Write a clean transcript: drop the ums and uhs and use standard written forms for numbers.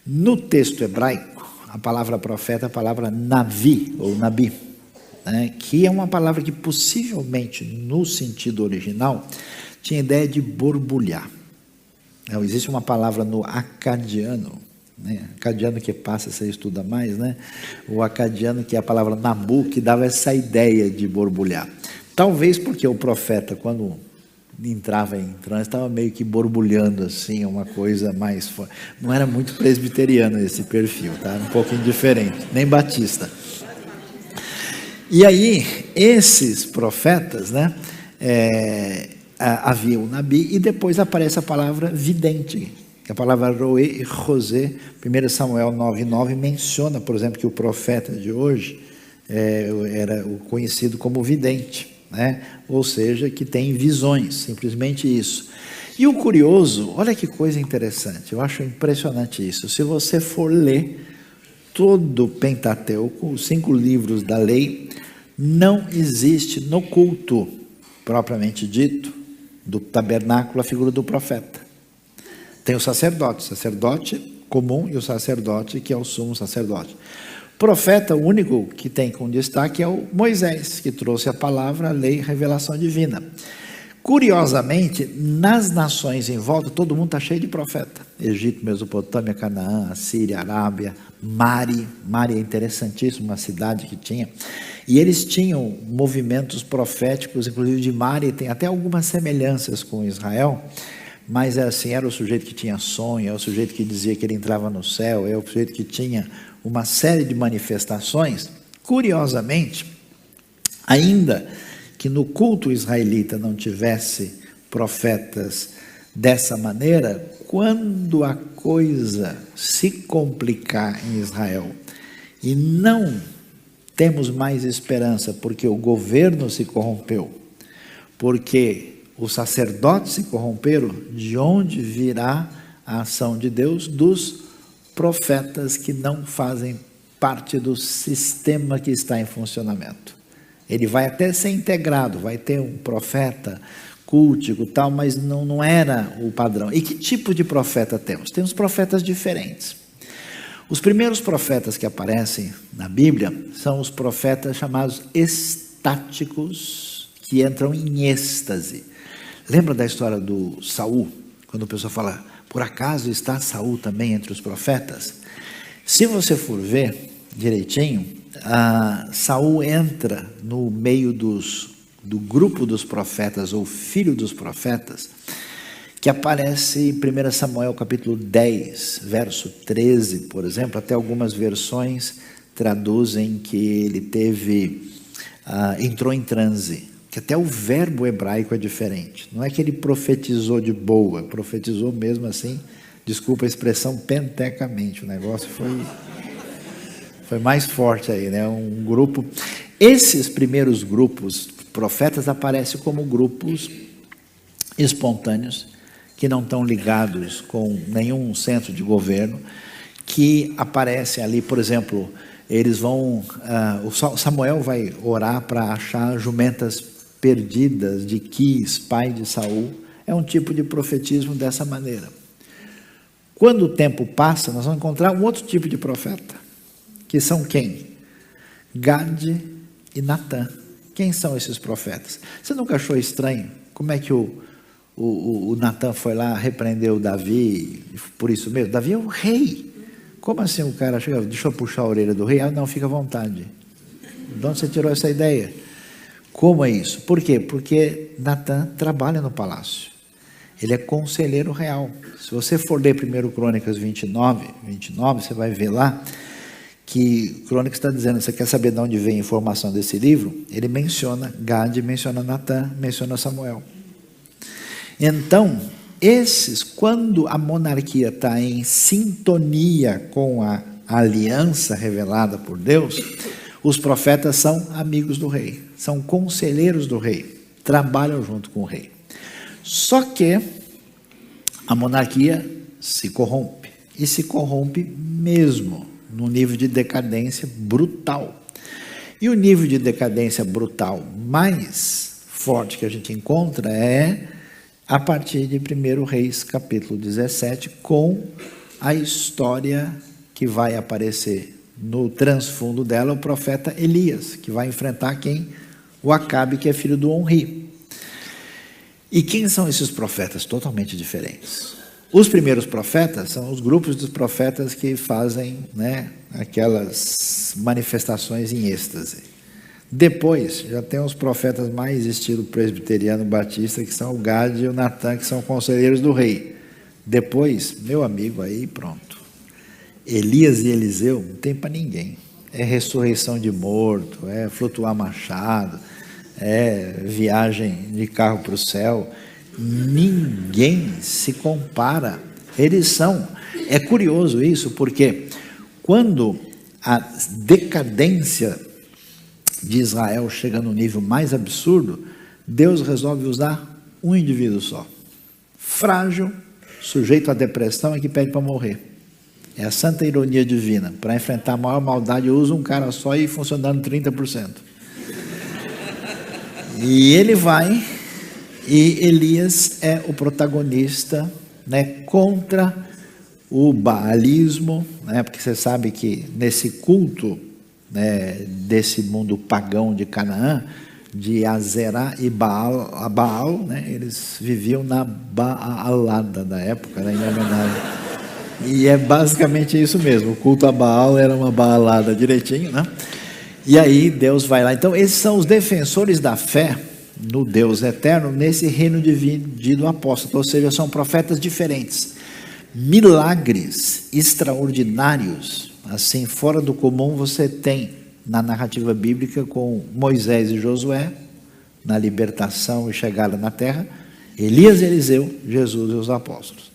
No texto hebraico, a palavra profeta é a palavra navi, ou nabi, né, que é uma palavra que possivelmente, no sentido original, tinha ideia de borbulhar. Não, existe uma palavra no acadiano, né, acadiano que passa, você estuda mais, né? O acadiano, que é a palavra nabu, que dava essa ideia de borbulhar. Talvez porque o profeta, quando entrava em transe, estava meio que borbulhando assim, uma coisa mais... Não era muito presbiteriano esse perfil, tá? Um pouquinho diferente, nem batista. E aí, esses profetas, né? Havia o Nabi, e depois aparece a palavra vidente, que a palavra roé e rosé, 1 Samuel 9,9, menciona, por exemplo, que o profeta de hoje era o conhecido como vidente, né? Ou seja, que tem visões, simplesmente isso. E o curioso, olha que coisa interessante, eu acho impressionante isso. Se você for ler todo o Pentateuco, os 5 livros da lei, não existe no culto, propriamente dito, do tabernáculo, a figura do profeta. Tem o sacerdote comum e o sacerdote que é o sumo sacerdote. Profeta, o único que tem com destaque é o Moisés, que trouxe a palavra, a lei, a revelação divina. Curiosamente, nas nações em volta, todo mundo está cheio de profeta. Egito, Mesopotâmia, Canaã, Assíria, Arábia, Mari é interessantíssimo, uma cidade que tinha. E eles tinham movimentos proféticos, inclusive de Mari, tem até algumas semelhanças com Israel, mas assim, era o sujeito que tinha sonho, é o sujeito que dizia que ele entrava no céu, é o sujeito que tinha uma série de manifestações. Curiosamente, ainda que no culto israelita não tivesse profetas dessa maneira, quando a coisa se complicar em Israel e não temos mais esperança porque o governo se corrompeu, porque os sacerdotes se corromperam, de onde virá a ação de Deus? Dos profetas que não fazem parte do sistema que está em funcionamento. Ele vai até ser integrado, vai ter um profeta cultico, tal, mas não era o padrão. E que tipo de profeta temos? Temos profetas diferentes. Os primeiros profetas que aparecem na Bíblia são os profetas chamados estáticos, que entram em êxtase. Lembra da história do Saul? Quando o pessoal fala, por acaso está Saul também entre os profetas? Se você for ver direitinho, Saul entra no meio do grupo dos profetas, ou filho dos profetas, que aparece em 1 Samuel capítulo 10, verso 13, por exemplo. Até algumas versões traduzem que ele entrou em transe, que até o verbo hebraico é diferente. Não é que ele profetizou de boa, profetizou mesmo assim, desculpa a expressão, pentecamente. O negócio foi mais forte aí, né? Um grupo. Esses primeiros grupos, profetas, aparecem como grupos espontâneos, que não estão ligados com nenhum centro de governo, que aparecem ali, por exemplo, eles vão, Samuel vai orar para achar jumentas perdidas de Quis, pai de Saul. É um tipo de profetismo dessa maneira. Quando o tempo passa, nós vamos encontrar um outro tipo de profeta, que são quem? Gade e Natã. Quem são esses profetas? Você nunca achou estranho como é que o Natã foi lá, repreendeu Davi, por isso mesmo? Davi é o rei. Como assim o cara chega, deixa eu puxar a orelha do rei? Não, fica à vontade. De onde você tirou essa ideia? Como é isso? Por quê? Porque Natã trabalha no palácio. Ele é conselheiro real. Se você for ler 1 Crônicas 29, você vai ver lá que Crônicas está dizendo, você quer saber de onde vem a informação desse livro? Ele menciona Gade, menciona Natã, menciona Samuel. Então, quando a monarquia está em sintonia com a aliança revelada por Deus, os profetas são amigos do rei, são conselheiros do rei, trabalham junto com o rei. Só que a monarquia se corrompe, e se corrompe mesmo, num nível de decadência brutal. E o nível de decadência brutal mais forte que a gente encontra é a partir de 1 Reis capítulo 17, com a história que vai aparecer no transfundo dela, o profeta Elias, que vai enfrentar quem? O Acabe, que é filho do Onri. E quem são esses profetas? Totalmente diferentes. Os primeiros profetas são os grupos dos profetas que fazem, né, aquelas manifestações em êxtase. Depois, já tem os profetas mais estilo presbiteriano batista, que são o Gade e o Natan, que são conselheiros do rei. Depois, meu amigo, aí pronto. Elias e Eliseu não tem para ninguém. É ressurreição de morto, é flutuar machado, é viagem de carro para o céu. Ninguém se compara. Eles são. É curioso isso, porque quando a decadência de Israel chega no nível mais absurdo, Deus resolve usar um indivíduo só. Frágil, sujeito à depressão e que pede para morrer. É a santa ironia divina. Para enfrentar a maior maldade, usa um cara só e funcionando 30%. E ele vai, e Elias é o protagonista, né, contra o baalismo, né, porque você sabe que nesse culto, né, desse mundo pagão de Canaã, de Azerá e Baal, né, eles viviam na Baalada da época, né, em homenagem. E é basicamente isso mesmo, o culto a Baal era uma baalada direitinho, né? E aí Deus vai lá. Então esses são os defensores da fé no Deus eterno, nesse reino dividido apóstolo, ou seja, são profetas diferentes. Milagres extraordinários, assim, fora do comum, você tem na narrativa bíblica com Moisés e Josué, na libertação e chegada na terra, Elias e Eliseu, Jesus e os apóstolos.